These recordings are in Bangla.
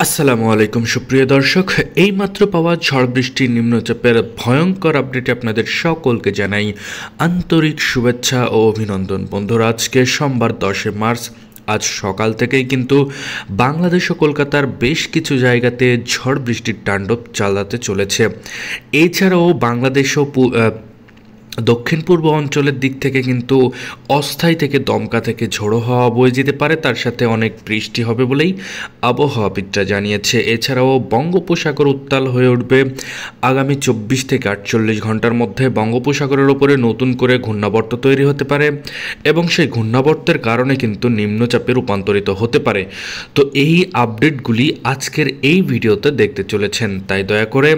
আসসালামু আলাইকুম সুপ্রিয় দর্শক, এইমাত্র পাওয়া ঝড় বৃষ্টির নিম্নচাপের ভয়ঙ্কর আপডেটে আপনাদের সকলকে জানাই আন্তরিক শুভেচ্ছা ও অভিনন্দন। বন্ধুরা, আজকে সোমবার 10 মার্চ। আজ সকাল থেকেই কিন্তু বাংলাদেশ ও কলকাতার বেশ কিছু জায়গাতে ঝড় বৃষ্টির তাণ্ডব চালাতে চলেছে। এছাড়াও বাংলাদেশ ও দক্ষিণ পূর্ব অঞ্চলের দিক থেকে কিন্তু অস্থায়ী থেকে দমকা থেকে ঝোড়ো হাওয়া বয়ে যেতে পারে, তার সাথে অনেক বৃষ্টি হবে বলেই আবহাওয়াবিদরা জানিয়েছে। এছাড়াও বঙ্গোপসাগর উত্তাল হয়ে উঠবে আগামী 24 থেকে 48 ঘন্টার মধ্যে। বঙ্গোপসাগরের ওপরে নতুন করে ঘূর্ণাবর্ত তৈরি হতে পারে এবং সেই ঘূর্ণাবর্তের কারণে কিন্তু নিম্নচাপে রূপান্তরিত হতে পারে। তো এই আপডেটগুলি আজকের এই ভিডিওতে দেখতে চলেছেন, তাই দয়া করে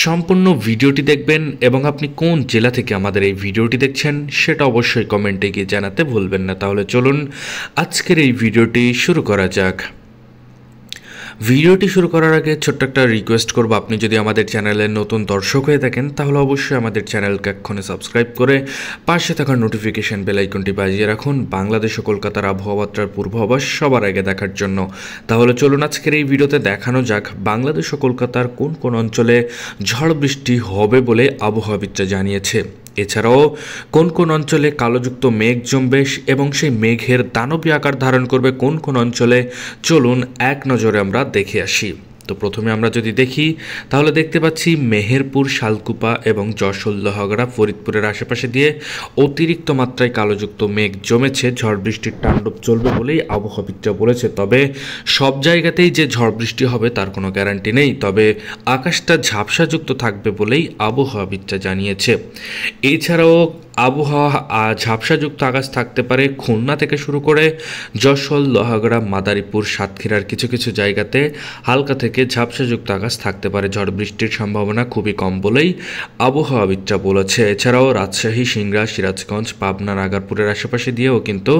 সম্পূর্ণ ভিডিওটি দেখবেন এবং আপনি কোন জেলা থেকে আমাদের এই ভিডিওটি দেখছেন সেটা অবশ্যই কমেন্টে গিয়ে জানাতে ভুলবেন না। তাহলে চলুন আজকের এই ভিডিওটি শুরু করা যাক। ভিডিওটি শুরু করার আগে ছোট্ট একটা রিকোয়েস্ট করব, আপনি যদি আমাদের চ্যানেলের নতুন দর্শক হয়ে থাকেন তাহলে অবশ্যই আমাদের চ্যানেলকে এক্ষুনি সাবস্ক্রাইব করে পাশে থাকা নোটিফিকেশন বেল আইকনটি বাজিয়ে রাখুন বাংলাদেশ ও কলকাতার আবহাওয়ার পূর্বাভাস সবার আগে দেখার জন্য। তাহলে চলুন আজকের এই ভিডিওতে দেখানো যাক বাংলাদেশ ও কলকাতার কোন কোন অঞ্চলে ঝড় বৃষ্টি হবে বলে আবহাওয়াবিদরা জানিয়েছে। এছাড়াও কোন কোন অঞ্চলে কালোযুক্ত মেঘ জমবে এবং সেই মেঘের দানবী আকার ধারণ করবে কোন কোন অঞ্চলে, চলুন এক নজরে আমরা দেখে আসি। তো প্রথমে আমরা যদি দেখি তাহলে দেখতে পাচ্ছি মেহেরপুর, শালকুপা এবং যশোর, লোহাগড়া, ফরিদপুরের আশেপাশে দিয়ে অতিরিক্ত মাত্রায় কালোযুক্ত মেঘ জমেছে। ঝড় বৃষ্টির তাণ্ডব চলবে বলেই আবহাওয়াবিদরা বলেছে। তবে সব জায়গাতেই যে ঝড় বৃষ্টি হবে তার কোনো গ্যারান্টি নেই, তবে আকাশটা ঝাপসাযুক্ত থাকবে বলেই আবহাওয়াবিদরা জানিয়েছে। এছাড়াও আবহাওয়া ঝাপসাযুক্ত আকাশ থাকতে পারে খুলনা থেকে শুরু করে যশোর, লোহাগড়া, মাদারীপুর, সাতক্ষীরার কিছু কিছু জায়গাতে হালকা থেকে ঝাপসাযুক্ত আকাশ থাকতে পারে। ঝড় বৃষ্টির সম্ভাবনা খুবই কম বলেই আবহাওয়াবিদরা বলেছে। এছাড়াও রাজশাহী, সিংড়া, সিরাজগঞ্জ, পাবনা, নাগারপুরের আশেপাশে দিয়েও কিন্তু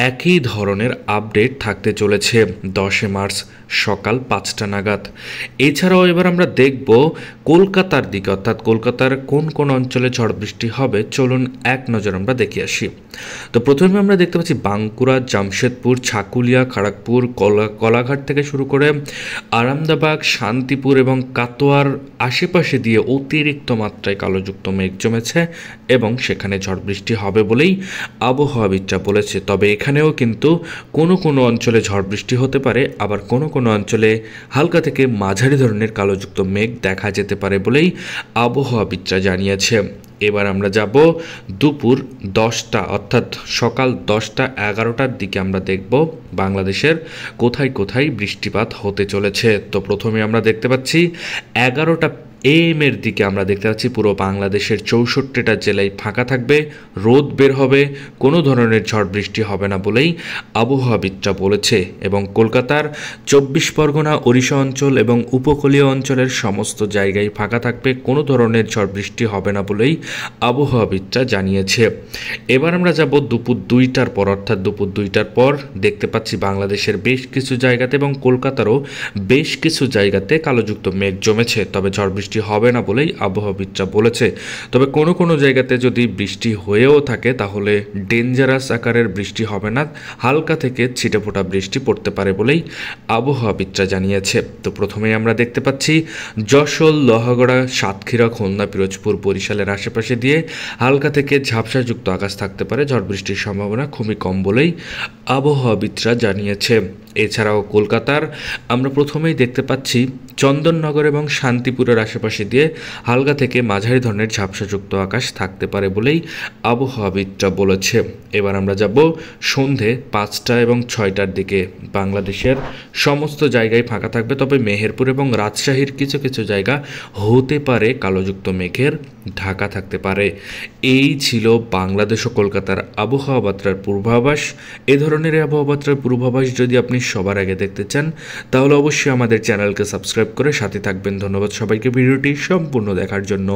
একই ধরনের আপডেট থাকতে চলেছে 10 মার্চ সকাল 5টা নাগাদ। এছাড়াও এবার আমরা দেখব কলকাতার দিকে, অর্থাৎ কলকাতার কোন কোন অঞ্চলে ঝড় বৃষ্টি হবে, চলুন এক নজর আমরা দেখে আসি। তো প্রথমে আমরা দেখতে পাচ্ছি বাঁকুড়া, জামশেদপুর, ছাকুলিয়া, খড়গপুর, কলাঘাট থেকে শুরু করে আরামদাবাগ, শান্তিপুর এবং কাটোয়ার আশেপাশে দিয়ে অতিরিক্ত মাত্রায় কালোযুক্ত মেঘ জমেছে এবং সেখানে ঝড় বৃষ্টি হবে বলেই আবহাওয়াবিদরা বলেছে। তবে এখানেও কিন্তু কোনো কোনো অঞ্চলে ঝড় বৃষ্টি হতে পারে, আবার কোনো কোনো অঞ্চলে হালকা থেকে মাঝারি ধরনের কালোযুক্ত মেঘ দেখা যেতে পারে বলেই আবহাওয়াবিদরা জানিয়েছে। এবার আমরা যাব দুপুর 10টা অর্থাৎ সকাল 10টা 11টার দিকে আমরা দেখব বাংলাদেশের কোথায় কোথায় বৃষ্টিপাত হতে চলেছে। তো প্রথমে আমরা দেখতে পাচ্ছি 11টা AM এর দিকে আমরা দেখতে পাচ্ছি পুরো বাংলাদেশের 64টা জেলায় ফাঁকা থাকবে, রোদ বের হবে, কোনো ধরনের ঝড় বৃষ্টি হবে না বলেই আবহাওয়াবিদরা বলেছে। এবং কলকাতার 24 পরগনা, ওড়িশা অঞ্চল এবং উপকূলীয় অঞ্চলের সমস্ত জায়গায় ফাঁকা থাকবে, কোনো ধরনের ঝড় বৃষ্টি হবে না বলেই আবহাওয়াবিদরা জানিয়েছে। এবার আমরা যাব দুপুর 2টার পর, অর্থাৎ দুপুর 2টার পর দেখতে পাচ্ছি বাংলাদেশের বেশ কিছু জায়গাতে এবং কলকাতারও বেশ কিছু জায়গাতে কালোযুক্ত মেঘ জমেছে, তবে ঝড় বৃষ্টি হবে না বলেই আবহাওয়াবিদরা বলেছে। তবে কোনো কোনো জায়গাতে যদি বৃষ্টি হয়েও থাকে তাহলে ডেঞ্জারাস আকারের বৃষ্টি হবে না, হালকা থেকে ছিটেফোঁটা বৃষ্টি পড়তে পারে বলেই আবহাওয়াবিদরা জানিয়েছে। তো প্রথমেই আমরা দেখতে পাচ্ছি যশোর, লোহাগড়া, সাতক্ষীরা, খুলনা, পিরোজপুর, বরিশালের আশেপাশে দিয়ে হালকা থেকে ঝাপসাযুক্ত আকাশ থাকতে পারে, ঝড় বৃষ্টির সম্ভাবনা খুবই কম বলেই আবহাওয়াবিদরা জানিয়েছে। এছাড়াও কলকাতার আমরা প্রথমেই দেখতে পাচ্ছি চন্দননগর এবং শান্তিপুরের আশেপাশে দিয়ে হালকা থেকে মাঝারি ধরনের ঝাপসাযুক্ত আকাশ থাকতে পারে বলেই আবহাওয়াবিদরা বলেছে। এবার আমরা যাব সন্ধে 5টা এবং 6টার দিকে বাংলাদেশের সমস্ত জায়গায় ফাঁকা থাকবে, তবে মেহেরপুর এবং রাজশাহীর কিছু কিছু জায়গা হতে পারে কালোযুক্ত মেঘের ঢাকা থাকতে পারে। এই ছিল বাংলাদেশ ও কলকাতার আবহাওয়ার পূর্বাভাস। এ ধরনের আবহাওয়ার পূর্বাভাস যদি আপনি সবার আগে দেখতে চান তাহলে অবশ্যই আমাদের চ্যানেলকে সাবস্ক্রাইব করে সাথে থাকবেন। ধন্যবাদ সবাইকে ভিডিওটি সম্পূর্ণ দেখার জন্য।